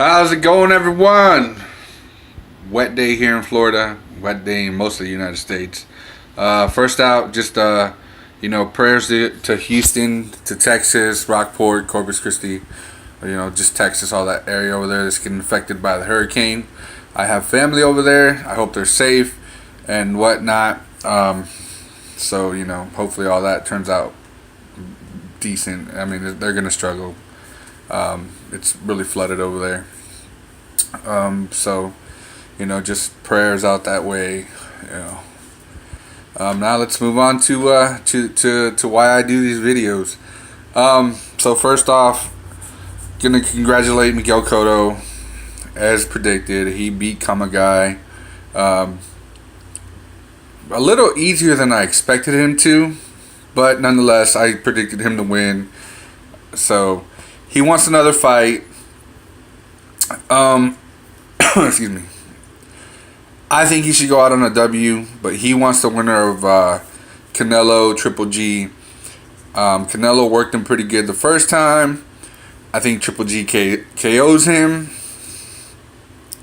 How's it going, everyone? Wet day here in Florida. Wet day in most of the United States. First out, just prayers to Houston, to Texas, Rockport, Corpus Christi. Just Texas, all that area over there that's getting affected by the hurricane. I have family over there. I hope they're safe and whatnot. Hopefully all that turns out decent. I mean, they're gonna struggle. It's really flooded over there. Just prayers out that way. Now let's move on to why I do these videos. So first off, gonna congratulate Miguel Cotto. As predicted, he beat Kamagai. A little easier than I expected him to, but nonetheless, I predicted him to win. So he wants another fight. Excuse me. I think he should go out on a W, but he wants the winner of Canelo Triple G. Canelo worked him pretty good the first time. I think Triple G KOs him,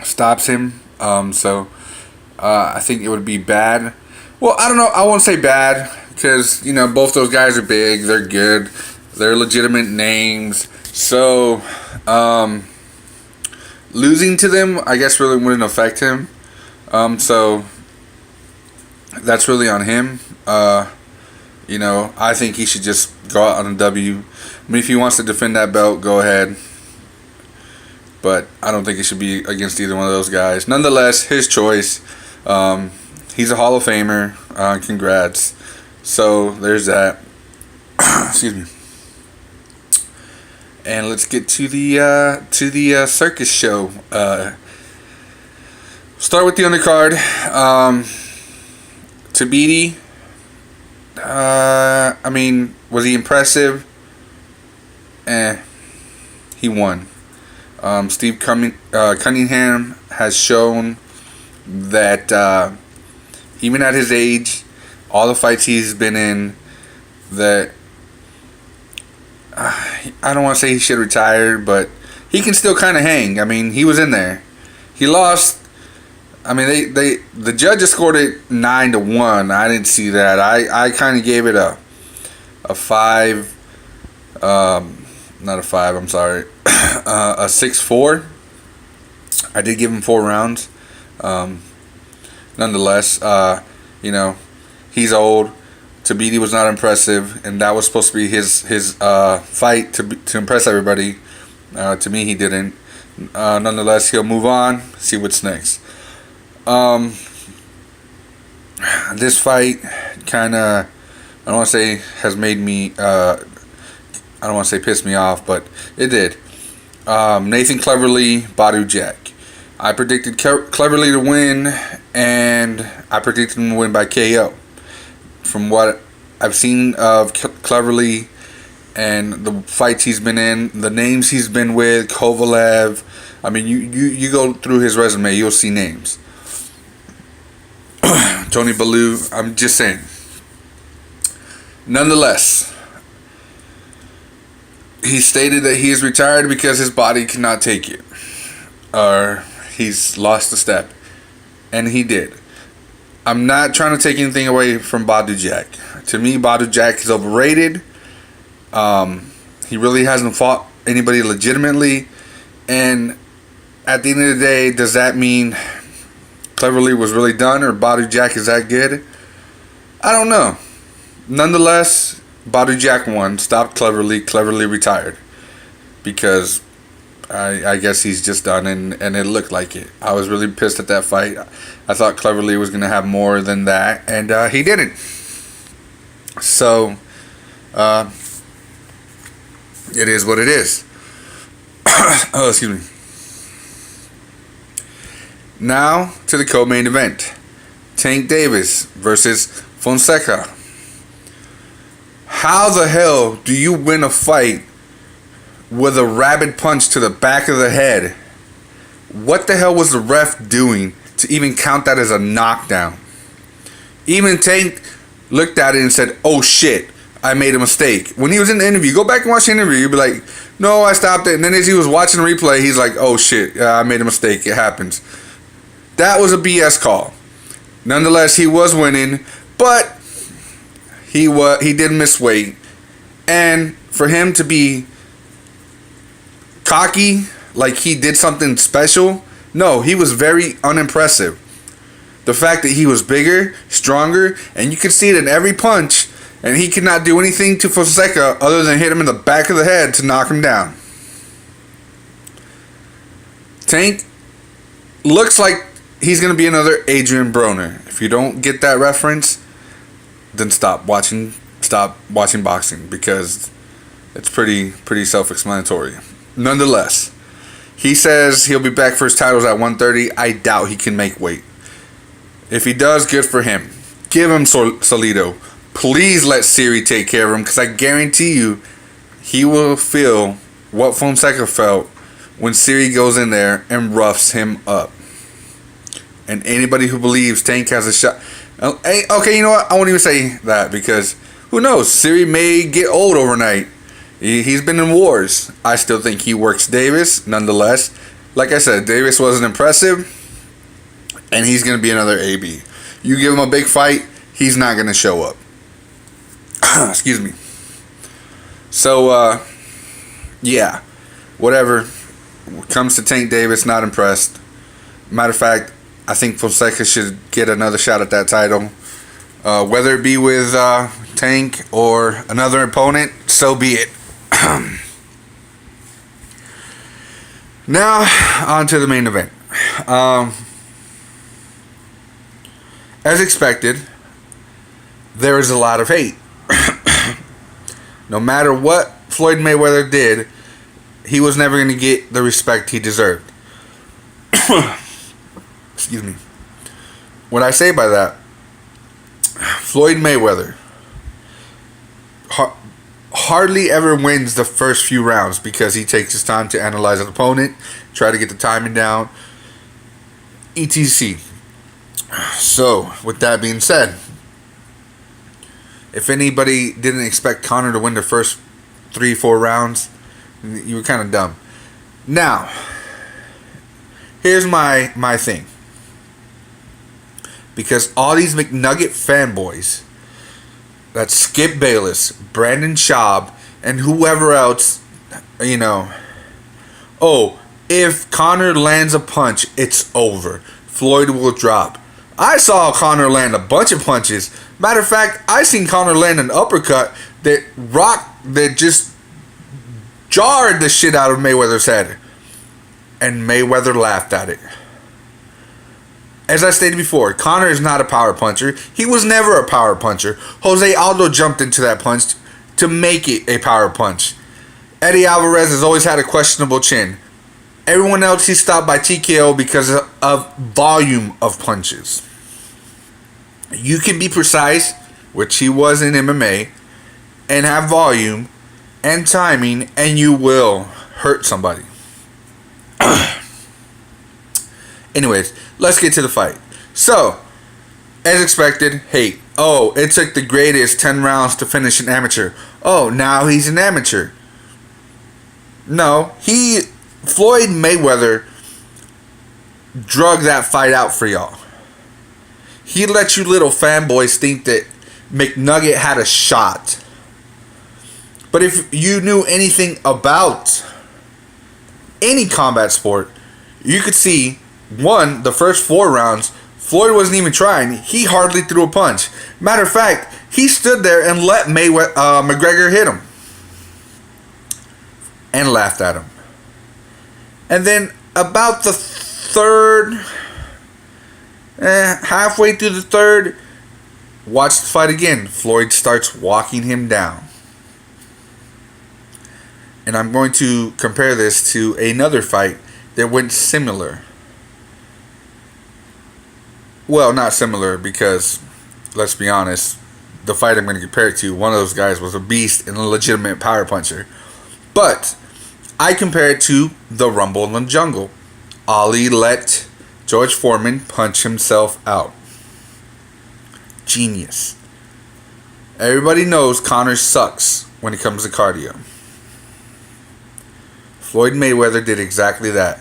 stops him. I think it would be bad. Well, I don't know. I won't say bad because both those guys are big. They're good. They're legitimate names. So losing to them, I guess, really wouldn't affect him. So that's really on him. I think he should just go out on a W. I mean, if he wants to defend that belt, go ahead. But I don't think it should be against either one of those guys. Nonetheless, his choice. He's a Hall of Famer. Congrats. So there's that. Excuse me. And let's get to the circus show. Start with the undercard. Tabiti. Was he impressive? He won. Steve Cunningham has shown that even at his age, all the fights he's been in, that I don't want to say he should retire, but he can still kind of hang. I mean, he was in there. He lost. I mean, the judges scored it 9-1. I didn't see that. I kind of gave it a 5. Not a 5. I'm sorry. A 6-4. I did give him 4 rounds. Nonetheless, he's old. Tabiti was not impressive, and that was supposed to be his fight to impress everybody. To me, he didn't. Nonetheless, he'll move on. See what's next. This fight kind of, I don't want to say has made me, I don't want to say pissed me off, but it did. Nathan Cleverly, Badu Jack. I predicted Cleverly to win, and I predicted him to win by KO. From what I've seen of Cleverly and the fights he's been in, the names he's been with, Kovalev. I mean, you go through his resume, you'll see names. Tony Bellew, I'm just saying. Nonetheless, he stated that he is retired because his body cannot take it. Or he's lost a step. And he did. I'm not trying to take anything away from Badu Jack. To me, Badu Jack is overrated. He really hasn't fought anybody legitimately. And at the end of the day, does that mean Cleverly was really done or Badu Jack is that good? I don't know. Nonetheless, Badu Jack won. Stopped Cleverly. Cleverly retired. Because I guess he's just done, and it looked like it. I was really pissed at that fight. I thought Cleverly was going to have more than that, and he didn't. So, it is what it is. Oh, excuse me. Now to the co-main event. Tank Davis versus Fonseca. How the hell do you win a fight with a rabid punch to the back of the head? What the hell was the ref doing to even count that as a knockdown? Even Tank looked at it and said, "Oh shit, I made a mistake. When he was in the interview, go back and watch the interview. You'll be like, no, I stopped it. And then as he was watching the replay, he's like, oh shit, I made a mistake. It happens. That was a BS call. Nonetheless, he was winning, but he did miss weight. And for him to be cocky, like he did something special, no, he was very unimpressive. The fact that he was bigger, stronger, and you could see it in every punch, and he could not do anything to Fonseca other than hit him in the back of the head to knock him down. Tank looks like he's going to be another Adrian Broner. If you don't get that reference, then stop watching boxing, because it's pretty self-explanatory. Nonetheless, he says he'll be back for his titles at 130. I doubt he can make weight. If he does, good for him. Give him Salido. Please let Siri take care of him, because I guarantee you he will feel what Fonseca felt when Siri goes in there and roughs him up. And anybody who believes Tank has a shot... Okay, you know what? I won't even say that, because who knows? Siri may get old overnight. He's been in wars. I still think he works Davis, nonetheless. Like I said, Davis wasn't impressive, and he's going to be another AB. You give him a big fight, he's not going to show up. Excuse me. So, yeah. Whatever. When it comes to Tank Davis, not impressed. Matter of fact, I think Fonseca should get another shot at that title. Whether it be with Tank or another opponent, so be it. Now, on to the main event. As expected, there is a lot of hate. No matter what Floyd Mayweather did, he was never going to get the respect he deserved. Excuse me. What I say by that, Floyd Mayweather hardly ever wins the first few rounds, because he takes his time to analyze an opponent, try to get the timing down, etc. So, with that being said, if anybody didn't expect Conor to win the first 3-4 rounds, you were kind of dumb. Now, here's my thing. Because all these McNugget fanboys, that's Skip Bayless, Brandon Schaub, and whoever else, you know, oh, if Conor lands a punch, it's over. Floyd will drop. I saw Conor land a bunch of punches. Matter of fact, I seen Conor land an uppercut that just jarred the shit out of Mayweather's head. And Mayweather laughed at it. As I stated before, Conor is not a power puncher. He was never a power puncher. Jose Aldo jumped into that punch to make it a power punch. Eddie Alvarez has always had a questionable chin. Everyone else he stopped by TKO because of volume of punches. You can be precise, which he was in MMA, and have volume and timing, and you will hurt somebody. Anyways, let's get to the fight. So, as expected, hate. Oh, it took the greatest 10 rounds to finish an amateur. Oh, now he's an amateur. No, Floyd Mayweather drug that fight out for y'all. He let you little fanboys think that McNugget had a shot. But if you knew anything about any combat sport, you could see, one, the first 4 rounds, Floyd wasn't even trying. He hardly threw a punch. Matter of fact, he stood there and let McGregor hit him. And laughed at him. And then about the third, halfway through the third, watch the fight again. Floyd starts walking him down. And I'm going to compare this to another fight that went similar. Well, not similar, because, let's be honest, the fight I'm going to compare it to, one of those guys was a beast and a legitimate power puncher. But I compare it to the Rumble in the Jungle. Ali let George Foreman punch himself out. Genius. Everybody knows Conor sucks when it comes to cardio. Floyd Mayweather did exactly that.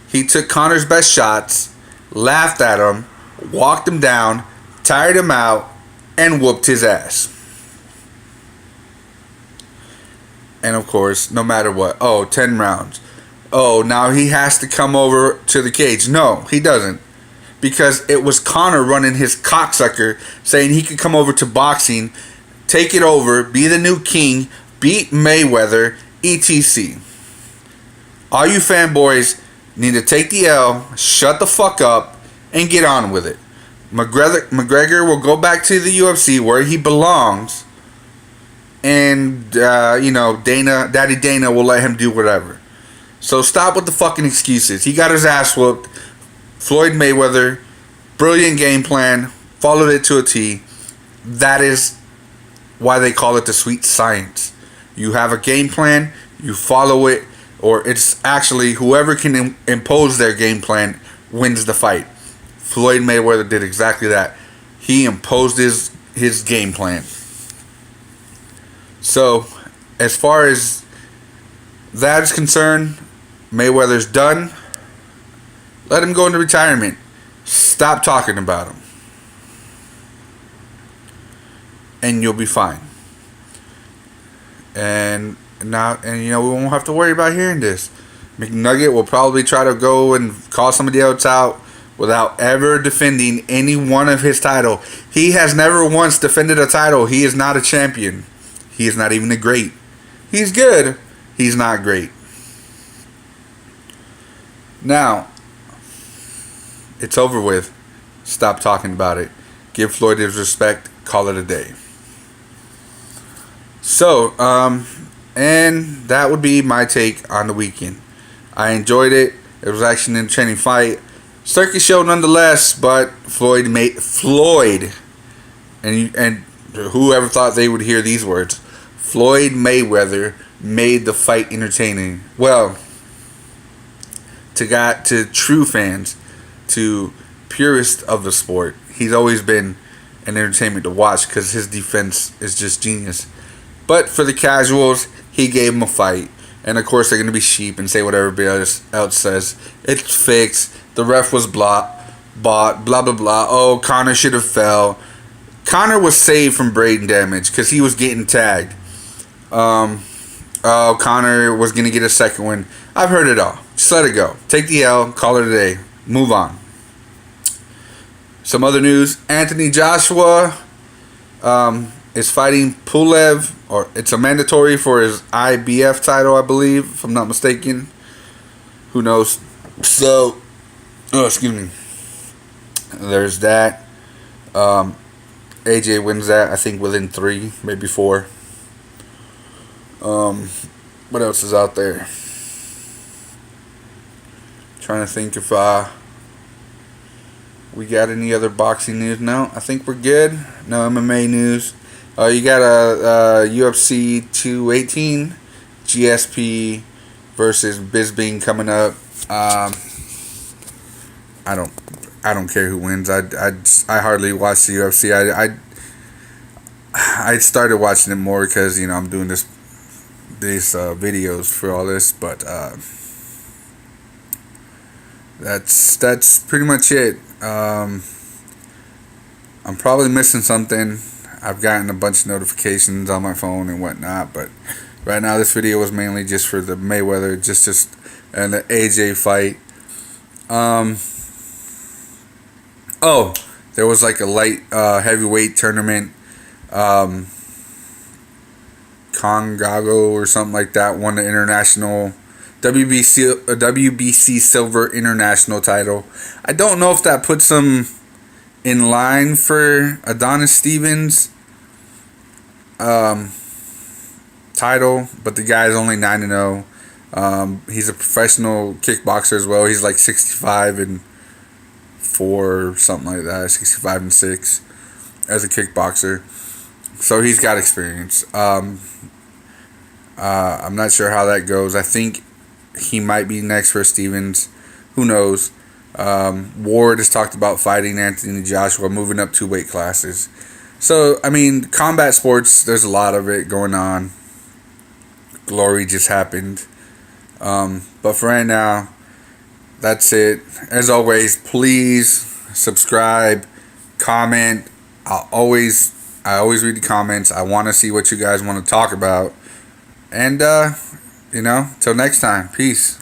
He took Conor's best shots, laughed at him, walked him down, tired him out, and whooped his ass. And of course, no matter what, 10 rounds. Oh, now he has to come over to the cage. No, he doesn't. Because it was Conor running his cocksucker saying he could come over to boxing, take it over, be the new king, beat Mayweather, etc. All you fanboys need to take the L, shut the fuck up, and get on with it. McGregor will go back to the UFC where he belongs, and Daddy Dana will let him do whatever. So stop with the fucking excuses. He got his ass whooped. Floyd Mayweather, brilliant game plan, followed it to a T. That is why they call it the sweet science. You have a game plan, you follow it, or it's actually whoever can impose their game plan wins the fight. Floyd Mayweather did exactly that. He imposed his game plan. So, as far as that is concerned, Mayweather's done. Let him go into retirement. Stop talking about him. And you'll be fine. And we won't have to worry about hearing this. McNugget will probably try to go and call somebody else out without ever defending any one of his title. He has never once defended a title. He is not a champion. He is not even a great. He's good. He's not great. Now, it's over with. Stop talking about it. Give Floyd his respect. Call it a day. So, and that would be my take on the weekend. I enjoyed it. It was actually an entertaining fight. Circus show nonetheless, but Floyd, and whoever thought they would hear these words, Floyd Mayweather made the fight entertaining. Well, to true fans, to purists of the sport, he's always been an entertainment to watch because his defense is just genius. But for the casuals, he gave him a fight. And of course, they're going to be sheep and say what everybody else says. It's fixed. The ref was bought, blah, blah, blah. Oh, Conor should have fell. Conor was saved from brain damage because he was getting tagged. Conor was going to get a second win. I've heard it all. Just let it go. Take the L. Call it a day. Move on. Some other news. Anthony Joshua is fighting Pulev, or it's a mandatory for his IBF title, I believe, if I'm not mistaken. Who knows? So, excuse me. There's that. AJ wins that, I think, within 3, maybe 4. What else is out there? Trying to think if we got any other boxing news. No, I think we're good. No MMA news. You got a UFC 218 GSP versus Bisping coming up. I don't care who wins. I hardly watch the UFC. I started watching it more because I'm doing these videos for all this, but that's pretty much it. I'm probably missing something. I've gotten a bunch of notifications on my phone and whatnot, but right now this video was mainly just for the Mayweather, just and the AJ fight. There was like a light heavyweight tournament. Congago or something like that won the international WBC Silver International title. I don't know if that puts him in line for Adonis Stevens title, but the guy's only 9-0. He's a professional kickboxer as well. He's like 65-4 or something like that, 65-6 as a kickboxer. So he's got experience. I'm not sure how that goes. I think he might be next for Stevens. Who knows? Ward has talked about fighting Anthony Joshua, moving up 2 weight classes. So, I mean, combat sports, there's a lot of it going on. Glory just happened. But for right now, that's it. As always, please subscribe, comment. I always read the comments. I want to see what you guys want to talk about. And, till next time. Peace.